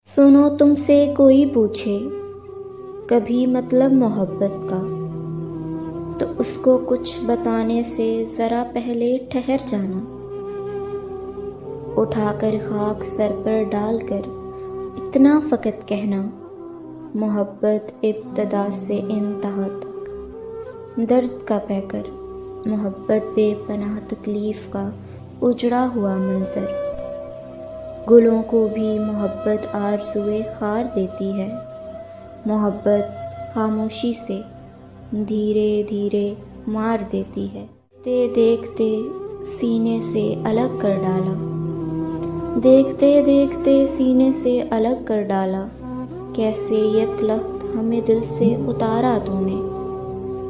سنو تم سے کوئی پوچھے کبھی مطلب محبت کا، تو اس کو کچھ بتانے سے ذرا پہلے ٹھہر جانا۔ اٹھا کر خاک سر پر ڈال کر اتنا فقط کہنا، محبت ابتدا سے انتہا تک درد کا پیکر، محبت بے پناہ تکلیف کا اجڑا ہوا منظر۔ گلوں کو بھی محبت آرزوئے خار دیتی ہے، محبت خاموشی سے دھیرے دھیرے مار دیتی ہے۔ دیکھتے دیکھتے سینے سے الگ کر ڈالا، دیکھتے دیکھتے سینے سے الگ کر ڈالا، کیسے یک لخت ہمیں دل سے اتارا تو نے۔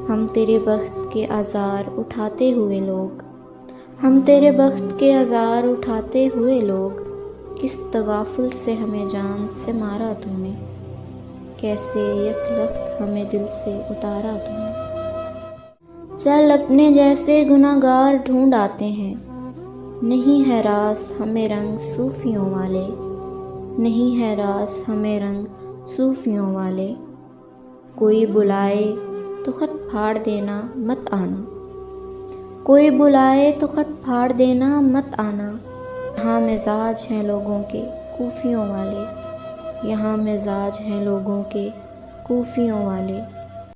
ہم تیرے بخت کے آزار اٹھاتے ہوئے لوگ، ہم تیرے بخت کے آزار اٹھاتے ہوئے لوگ، کس تغافل سے ہمیں جان سے مارا تو نے، کیسے یک لخت ہمیں دل سے اتارا تو نے۔ چل اپنے جیسے گناہ گار ڈھونڈ آتے ہیں، نہیں ہے راس ہمیں رنگ صوفیوں والے، نہیں ہے راس ہمیں رنگ صوفیوں والے۔ کوئی بلائے تو خط پھاڑ دینا مت آنا، کوئی بلائے تو خط پھاڑ دینا مت آنا۔ یہاں مزاج ہیں لوگوں کے کوفیوں والے، یہاں مزاج ہیں لوگوں کے کوفیوں والے۔